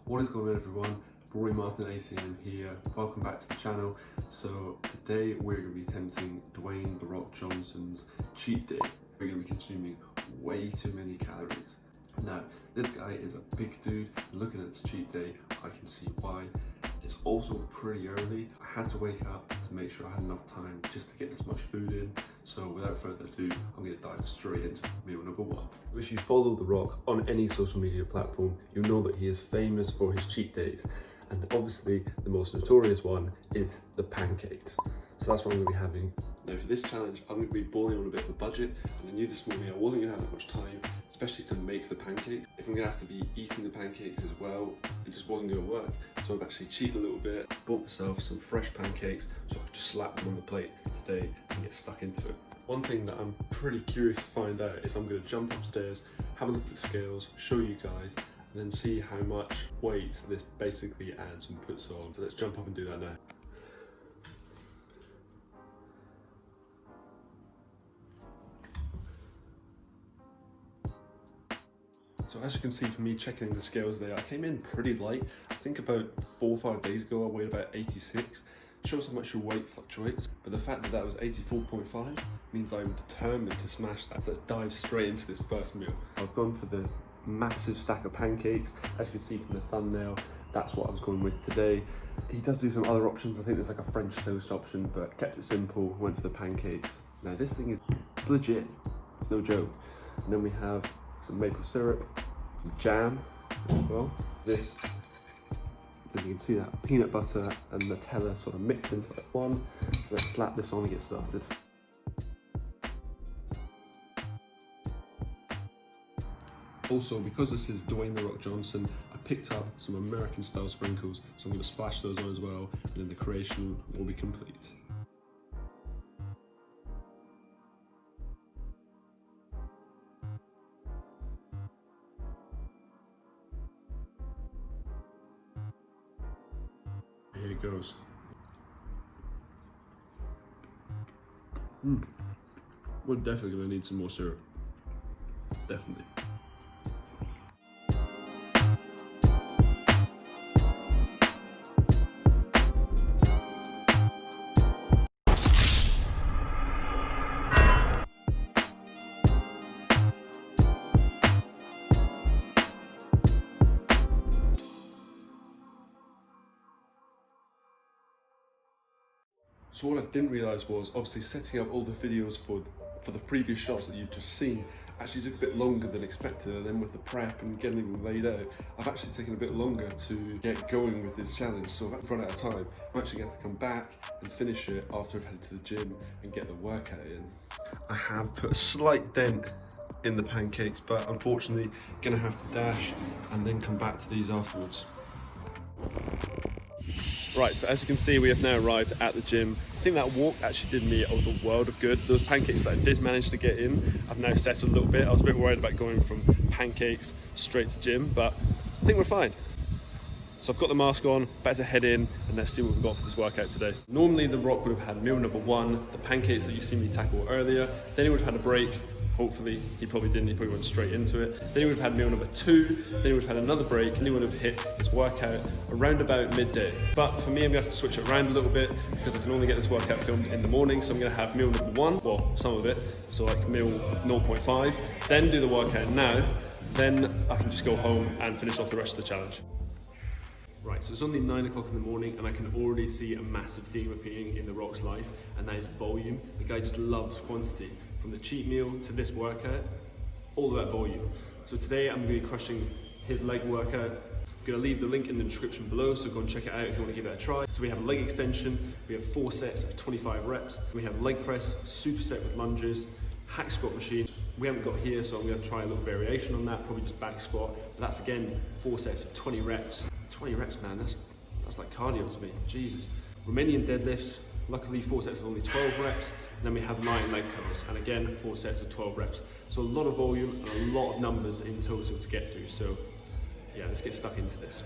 What is going on, everyone? Rory Martin ACM here. Welcome back to the channel. So today we're going to be attempting Dwayne "The Rock" Johnson's cheat day. We're going to be consuming way too many calories. Now, this guy is a big dude. Looking at this cheat day, I can see why. It's also pretty early. I had to wake up to make sure I had enough time just to get this much food in. So without further ado, I'm going to dive straight into meal number one. If you follow The Rock on any social media platform, you'll know that he is famous for his cheat days. And obviously the most notorious one is the pancakes. So that's what I'm going to be having. Now for this challenge, I'm going to be balling on a bit of a budget, and I knew this morning I wasn't going to have that much time, especially to make the pancakes. If I'm going to have to be eating the pancakes as well, it just wasn't going to work. So I've actually cheated a little bit, bought myself some fresh pancakes so I could just slap them on the plate today and get stuck into it. One thing that I'm pretty curious to find out is I'm going to jump upstairs, have a look at the scales, show you guys, and then see how much weight this basically adds and puts on. So let's jump up and do that now. So as you can see from me checking the scales there, I came in pretty light. I think about 4 or 5 days ago I weighed about 86. Shows how much your weight fluctuates, but the fact that that was 84.5 means I'm determined to smash that. Let's dive straight into this first meal. I've gone for the massive stack of pancakes. As you can see from the thumbnail, that's what I was going with today. He does do some other options. I think there's like a French toast option, but kept it simple, went for the pancakes. Now this thing is legit, it's no joke. And then we have some maple syrup, some jam as well. This, then you can see that peanut butter and Nutella sort of mixed into like one. So let's slap this on and get started. Also, because this is Dwayne "The Rock" Johnson, I picked up some American style sprinkles, so I'm going to splash those on as well, and then the creation will be complete. Here it goes. We're definitely going to need some more syrup. Definitely. So what I didn't realise was, obviously setting up all the videos for the previous shots that you've just seen actually took a bit longer than expected, and then with the prep and getting them laid out, I've actually taken a bit longer to get going with this challenge, so I've run out of time. I'm actually going to come back and finish it after I've headed to the gym and get the workout in. I have put a slight dent in the pancakes, but unfortunately going to have to dash and then come back to these afterwards. Right, so as you can see, we have now arrived at the gym. I think that walk actually did me a world of good. Those pancakes that I did manage to get in, I've now settled a little bit. I was a bit worried about going from pancakes straight to gym, but I think we're fine. So I've got the mask on, better head in, and let's see what we've got for this workout today. Normally The Rock would have had meal number one, the pancakes that you see me tackle earlier. Then he would have had a break. Hopefully, he probably didn't, he probably went straight into it. Then he would have had meal number two, then he would have had another break, and he would have hit his workout around about midday. But for me, I'm gonna have to switch it around a little bit because I can only get this workout filmed in the morning, so I'm gonna have meal number one, well, some of it, so like meal 0.5, then do the workout now, then I can just go home and finish off the rest of the challenge. Right, so it's only 9 o'clock in the morning and I can already see a massive theme appearing in The Rock's life, and that is volume. The guy just loves quantity. From the cheat meal to this workout, all about volume. So today I'm going to be crushing his leg workout. I'm going to leave the link in the description below, so go and check it out if you want to give it a try. So we have a leg extension, we have 4 sets of 25 reps, we have leg press, superset with lunges, hack squat machine. We haven't got here, so I'm going to try a little variation on that, probably just back squat. But that's again 4 sets of 20 reps. 20 reps, man, that's like cardio to me, Jesus. Romanian deadlifts, luckily 4 sets of only 12 reps. And then we have 9 leg curls, and again 4 sets of 12 reps. So a lot of volume and a lot of numbers in total to get through. So yeah, let's get stuck into this.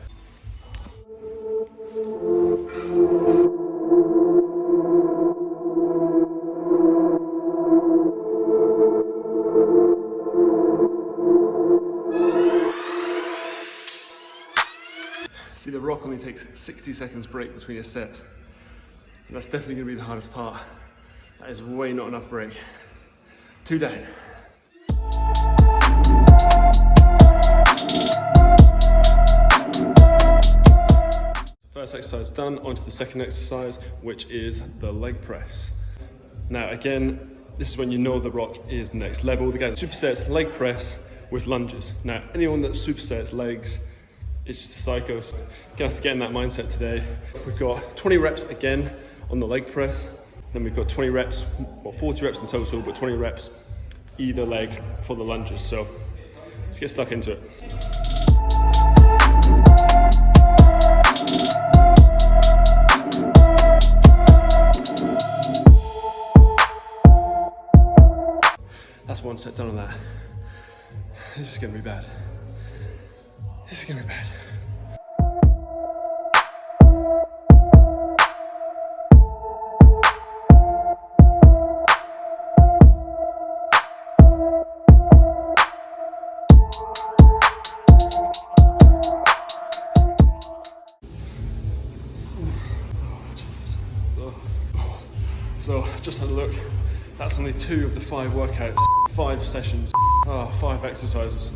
See, the rock only takes 60 seconds break between his sets. And that's definitely gonna be the hardest part. That is way not enough break. 2 down. First exercise done, on to the second exercise, which is the leg press. Now again, this is when you know the rock is next level. The guys supersets leg press with lunges. Now anyone that supersets legs is just a psycho. So gonna have to get in that mindset today. We've got 20 reps again on the leg press. Then we've got 20 reps, well 40 reps in total, but 20 reps either leg for the lunges. So let's get stuck into it. That's one set done on that. This is gonna be bad. This is gonna be bad. So I've just had a look. That's only 2 of the 5 workouts, 5 sessions, 5 exercises.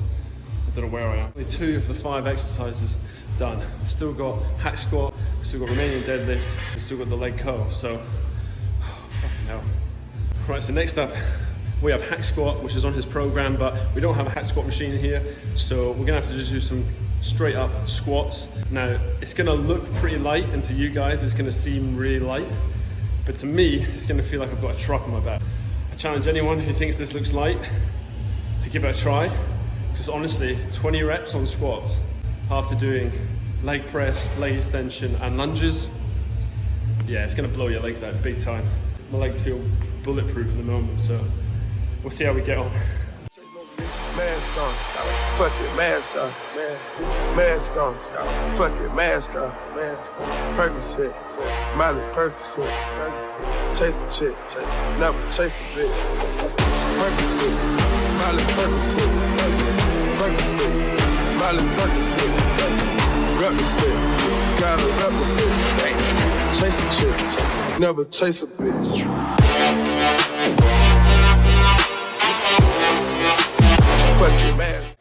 I don't know where I am. Only 2 of the 5 exercises done. I've still got hack squat, we've still got Romanian deadlift, we've still got the leg curl, so fucking hell. Right, so next up we have hack squat, which is on his program, but we don't have a hack squat machine here, so we're gonna have to just do some straight up squats. Now, it's gonna look pretty light, and to you guys, it's gonna seem really light, but to me, it's gonna feel like I've got a truck on my back. I challenge anyone who thinks this looks light to give it a try, because honestly, 20 reps on squats after doing leg press, leg extension, and lunges, yeah, it's gonna blow your legs out big time. My legs feel bulletproof at the moment, so we'll see how we get on. Mask on, fuck it, mask on, mask on, fuck it, mask on, Percocet, Miley Percocet, chase a chick, never chase a bitch. Percocet, Miley Percocet, Miley Percocet, represent, gotta represent, chase a chick, never chase a bitch. I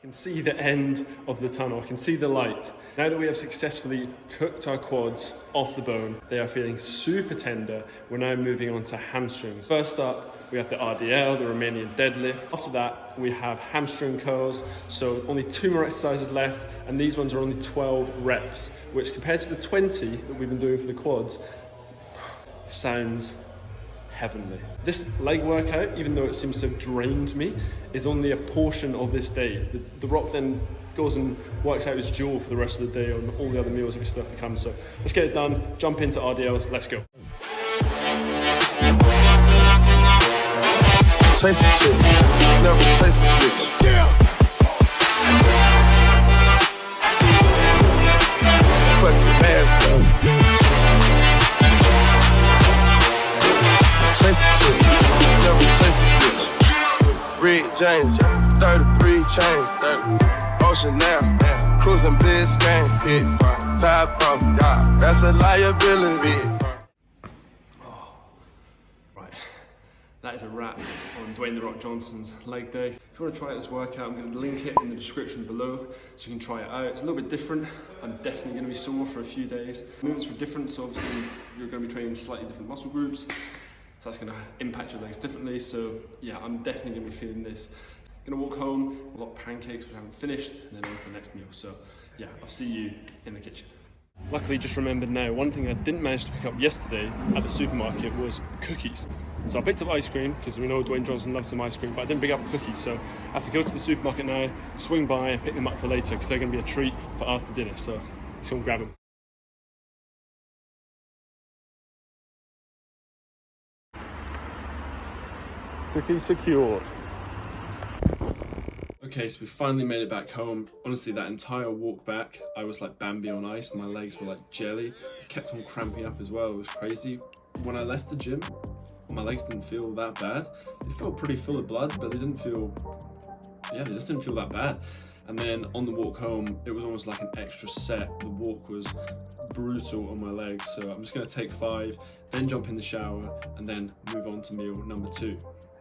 can see the end of the tunnel, I can see the light. Now that we have successfully cooked our quads off the bone, they are feeling super tender. We're now moving on to hamstrings. First up, we have the RDL, the Romanian deadlift. After that, we have hamstring curls. So only 2 more exercises left, and these ones are only 12 reps, which compared to the 20 that we've been doing for the quads, sounds heavenly. This leg workout, even though it seems to have drained me, is only a portion of this day. The rock then goes and works out his jewel for the rest of the day on all the other meals that we still have to come. So let's get it done, jump into RDLs, let's go. Chase a chick, never chase a bitch. Yeah. Put the mask on. Chase a chick, never chase a bitch. Red James, 33 chains, 30. Ocean now, cruising Biscayne, big fire. Top off, yeah, that's a liability. Right, that is a wrap on Dwayne the Rock Johnson's leg day. If you want to try this workout, I'm going to link it in the description below so you can try it out. It's a little bit different. I'm definitely going to be sore for a few days. Movements were different, so obviously you're going to be training slightly different muscle groups. So that's going to impact your legs differently. So yeah, I'm definitely going to be feeling this. I'm going to walk home, a lot of pancakes which I haven't finished, and then on for the next meal. So yeah, I'll see you in the kitchen. Luckily, just remembered now, one thing I didn't manage to pick up yesterday at the supermarket was cookies. So I picked up ice cream, because we know Dwayne Johnson loves some ice cream, but I didn't pick up cookies. So I have to go to the supermarket now, swing by and pick them up for later, because they're going to be a treat for after dinner. So let's go and grab them. Cookies secured. Okay, so we finally made it back home. Honestly, that entire walk back, I was like Bambi on ice. My legs were like jelly. I kept on cramping up as well. It was crazy. When I left the gym, my legs didn't feel that bad. They felt pretty full of blood, but they didn't feel, yeah, they just didn't feel that bad. And then on the walk home, it was almost like an extra set. The walk was brutal on my legs, so I'm just gonna take 5, then jump in the shower, and then move on to meal number 2.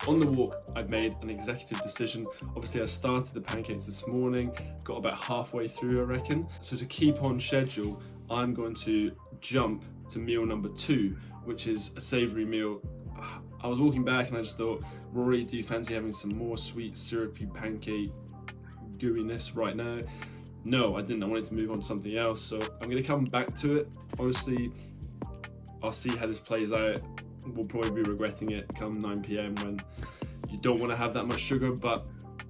On the walk, I've made an executive decision. Obviously, I started the pancakes this morning, got about halfway through, I reckon. So to keep on schedule, I'm going to jump to meal number 2, which is a savoury meal. I was walking back and I just thought, Rory, do you fancy having some more sweet, syrupy pancake gooiness right now? No, I didn't. I wanted to move on to something else. So I'm going to come back to it. Honestly, I'll see how this plays out. We'll probably be regretting it come 9 PM when you don't want to have that much sugar, but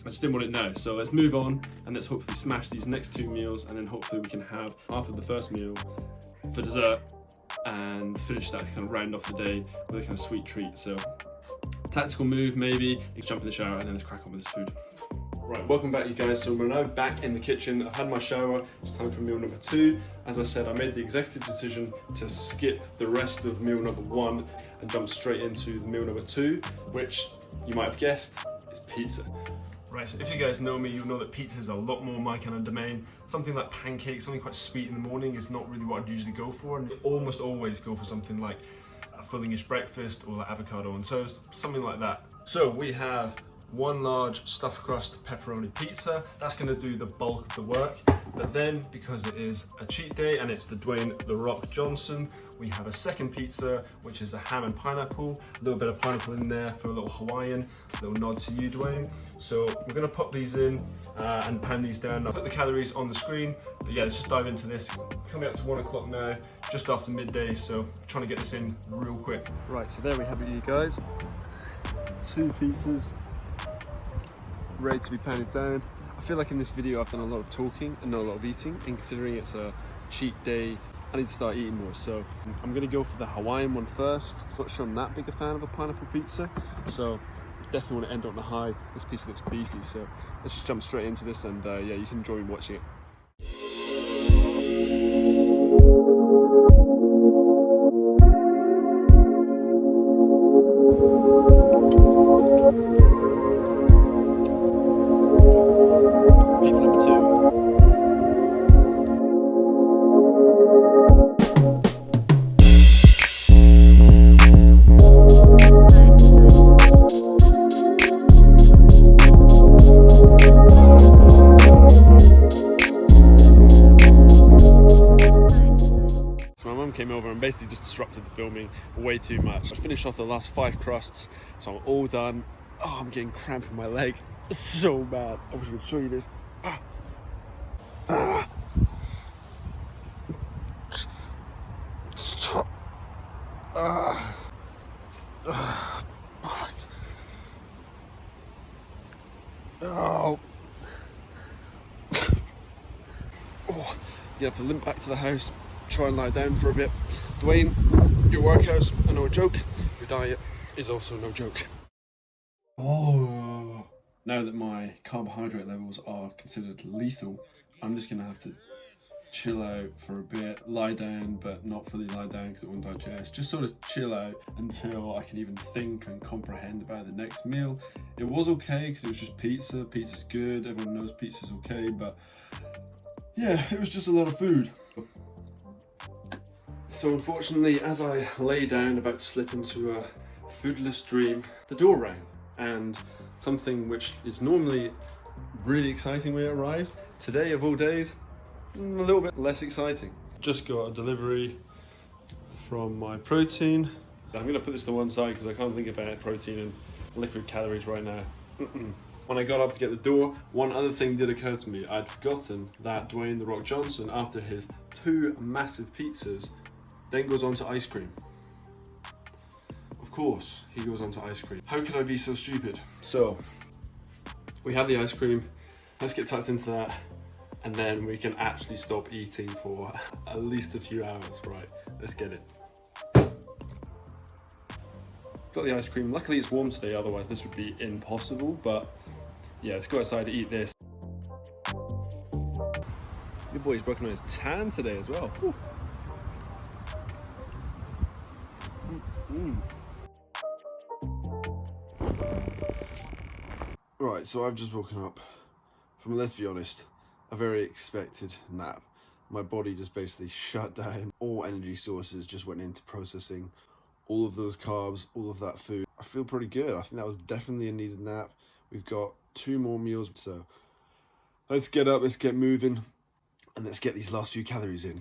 I just didn't want it now. So let's move on and let's hopefully smash these next 2 meals, and then hopefully we can have half of the first meal for dessert and finish that, kind of round off the day with a kind of sweet treat. So tactical move maybe, you jump in the shower and then let's crack on with this food. Right, welcome back you guys. So we're now back in the kitchen. I've had my shower, it's time for meal number 2. As I said, I made the executive decision to skip the rest of meal number 1 and jump straight into meal number 2, which you might have guessed is pizza. Right, so if you guys know me, you'll know that pizza is a lot more my kind of domain. Something like pancakes, something quite sweet in the morning is not really what I'd usually go for. And I almost always go for something like a filling-ish breakfast or like avocado on toast, something like that. So we have 1 large stuffed crust pepperoni pizza. That's gonna do the bulk of the work. But then, because it is a cheat day and it's the DWAYNE "The Rock" Johnson, we have a second pizza, which is a ham and pineapple. A little bit of pineapple in there for a little Hawaiian, a little nod to you, DWAYNE. So we're gonna pop these in and pound these down. I'll put the calories on the screen, but yeah, let's just dive into this. Coming up to 1 o'clock now, just after midday, so trying to get this in real quick. Right, so there we have it, you guys. 2 pizzas, ready to be pounded down. I feel like in this video I've done a lot of talking and not a lot of eating, and considering it's a cheat day, I need to start eating more. So I'm gonna go for the Hawaiian one first. Not sure I'm that big a fan of a pineapple pizza, so definitely want to end on the high. This piece looks beefy, so let's just jump straight into this, and yeah, you can enjoy watching it. Pizza number 2. Came over and basically just disrupted the filming way too much. I finished off the last 5 crusts, so I'm all done. Oh, I'm getting cramp in my leg. It's so bad. I wish I could show you this. Stop. Oh. Oh, you have to limp back to the house. Try and lie down for a bit. DWAYNE, your workouts are no joke. Your diet is also no joke. Oh. Now that my carbohydrate levels are considered lethal, I'm just gonna have to chill out for a bit, lie down, but not fully lie down because it won't digest. Just sort of chill out until I can even think and comprehend about the next meal. It was okay because it was just pizza. Pizza's good, everyone knows pizza's okay, but yeah, it was just a lot of food. So unfortunately, as I lay down about to slip into a foodless dream, the door rang, and something which is normally really exciting when it arrives, today of all days, a little bit less exciting. Just got a delivery from my protein. I'm gonna put this to one side because I can't think about protein and liquid calories right now. When I got up to get the door, one other thing did occur to me. I'd forgotten that DWAYNE "The Rock" Johnson, after his 2 massive pizzas, then goes on to ice cream. Of course, he goes on to ice cream. How could I be so stupid? So, we have the ice cream. Let's get tucked into that, and then we can actually stop eating for at least a few hours. Right, let's get it. Got the ice cream. Luckily it's warm today, otherwise this would be impossible, but yeah, let's go outside to eat this. Your boy's working on his tan today as well. Ooh. Right, so I've just woken up from, let's be honest, a very expected nap. My body just basically shut down. All energy sources just went into processing all of those carbs, all of that food. I feel pretty good. I think that was definitely a needed nap. We've got 2 more meals, so let's get up, let's get moving, and let's get these last few calories in.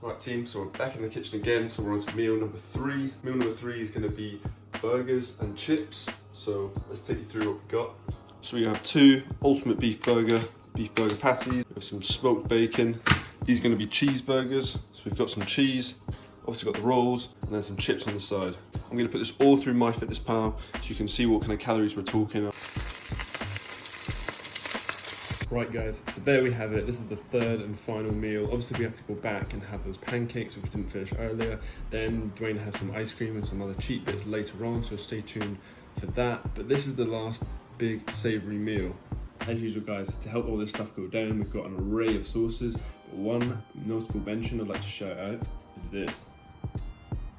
Right team, so we're back in the kitchen again, so we're on to meal number 3. Meal number 3 is gonna be burgers and chips. So let's take you through what we got. So we have 2 ultimate beef burger patties. We have some smoked bacon. These are gonna be cheeseburgers. So we've got some cheese, obviously got the rolls, and then some chips on the side. I'm gonna put this all through MyFitnessPal so you can see what kind of calories we're talking about. Right guys, so there we have it. This is the 3rd and final meal. Obviously we have to go back and have those pancakes, which we didn't finish earlier. Then Dwayne has some ice cream and some other cheat bits later on, so stay tuned for that. But this is the last big savoury meal. As usual guys, to help all this stuff go down, we've got an array of sauces. But one notable mention I'd like to shout out is this.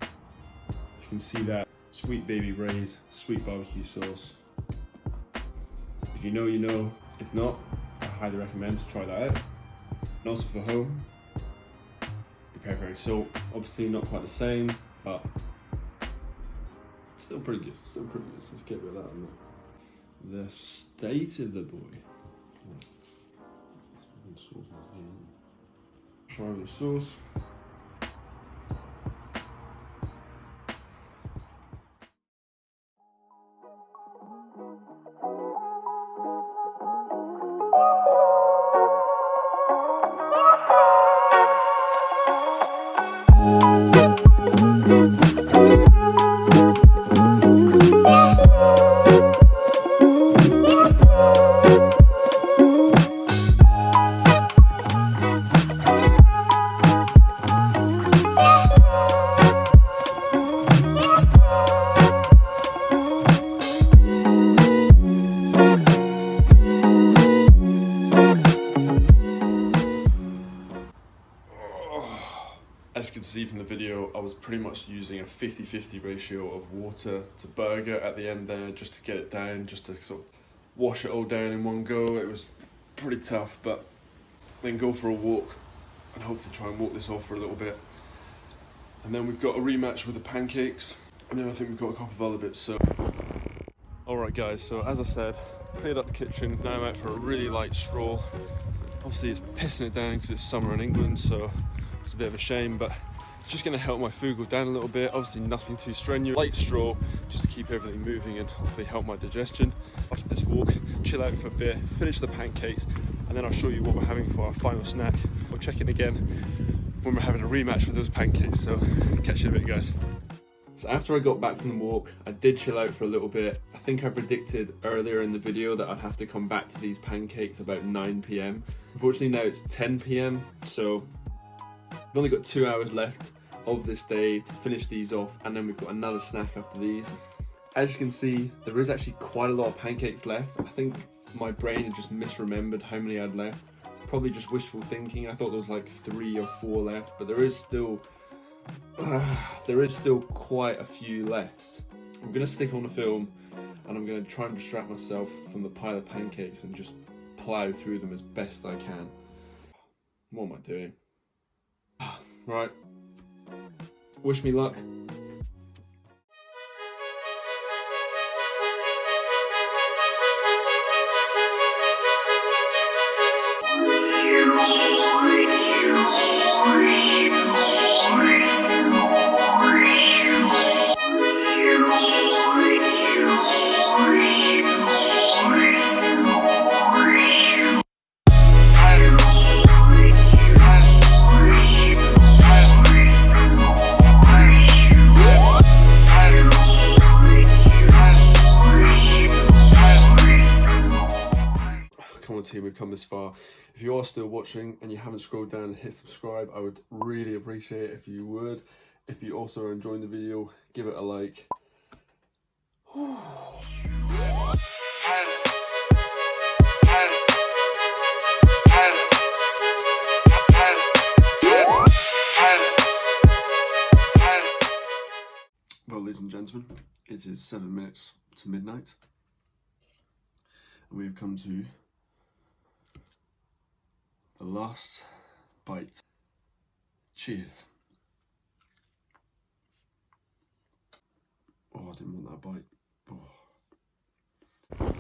You can see that Sweet Baby Ray's sweet barbecue sauce. If you know, you know. If not, I highly recommend to try that out. And also for home, the pepperoni salt. Obviously not quite the same, but still pretty good. Still pretty good. Let's get rid of that on there. The state of the boy. Try the sauce. As you can see from the video, I was pretty much using a 50-50 ratio of water to burger at the end there, just to get it down, just to sort of wash it all down in one go. It was pretty tough, but then go for a walk and hopefully try and walk this off for a little bit. And then we've got a rematch with the pancakes, and then I think we've got a couple of other bits. So, alright guys, so as I said, cleared up the kitchen, now I'm out for a really light stroll. Obviously it's pissing it down because it's summer in England, so it's a bit of a shame, but it's just going to help my food go down a little bit. Obviously nothing too strenuous. Light stroll just to keep everything moving and hopefully help my digestion. After this walk, chill out for a bit, finish the pancakes, and then I'll show you what we're having for our final snack. We'll check in again when we're having a rematch with those pancakes, so catch you in a bit guys. So after I got back from the walk, I did chill out for a little bit. I think I predicted earlier in the video that I'd have to come back to these pancakes about 9 PM. Unfortunately now it's 10 PM, so I've only got 2 hours left of this day to finish these off, and then we've got another snack after these. As you can see, there is actually quite a lot of pancakes left. I think my brain had just misremembered how many I'd left. Probably just wishful thinking. I thought there was like 3 or 4 left, but there is still quite a few left. I'm gonna stick on the film and I'm gonna try and distract myself from the pile of pancakes and just plow through them as best I can. What am I doing? Right, wish me luck. Team, we've come this far. If you are still watching and you haven't scrolled down and hit subscribe, I would really appreciate it if you would. If you also are enjoying the video, give it a like. Well, ladies and gentlemen, it is 7 minutes to midnight. We've come to the last bite. Cheers. Oh, I didn't want that bite. Oh.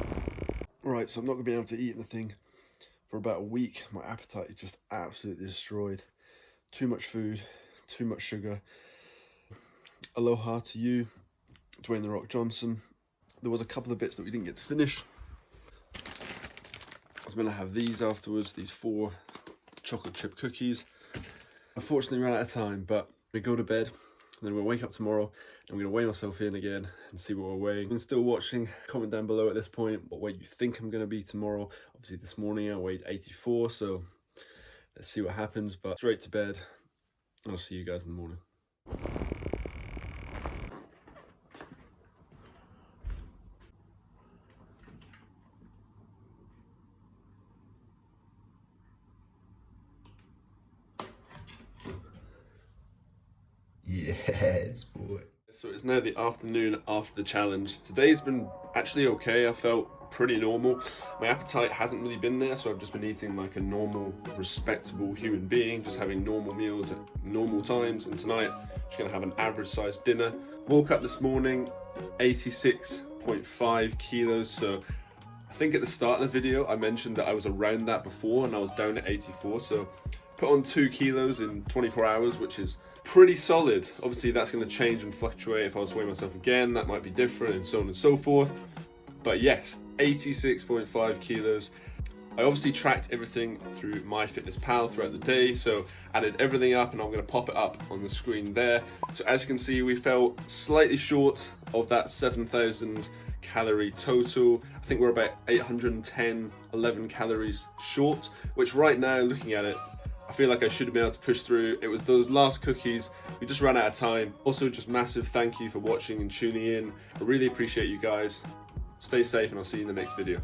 Right, so I'm not going to be able to eat anything for about a week. My appetite is just absolutely destroyed. Too much food, too much sugar. Aloha to you, Dwayne The Rock Johnson. There was a couple of bits that we didn't get to finish. I was going to have these afterwards, these 4 chocolate chip cookies. Unfortunately, ran out of time, but we go to bed, and then we'll wake up tomorrow, and I'm going to weigh myself in again and see what we're weighing. If you're still watching, comment down below at this point what weight you think I'm going to be tomorrow. Obviously, this morning I weighed 84, so let's see what happens, but straight to bed, and I'll see you guys in the morning. Yes, boy. So it's now the afternoon after the challenge. Today's been actually okay. I felt pretty normal. My appetite hasn't really been there, so I've just been eating like a normal, respectable human being, just having normal meals at normal times. And tonight, I'm just gonna have an average sized dinner. Woke up this morning, 86.5 kilos. So I think at the start of the video, I mentioned that I was around that before and I was down at 84. So put on 2 kilos in 24 hours, which is pretty solid. Obviously that's going to change and fluctuate. If I was to weigh myself again, that might be different, and so on and so forth. But yes, 86.5 kilos. I obviously tracked everything through MyFitnessPal throughout the day, so added everything up, and I'm going to pop it up on the screen there. So as you can see, we fell slightly short of that 7,000 calorie total. I think we're about 11 calories short, which right now, looking at it, I feel like I should have been able to push through. It was those last cookies. We just ran out of time. Also, just massive thank you for watching and tuning in. I really appreciate you guys. Stay safe, and I'll see you in the next video.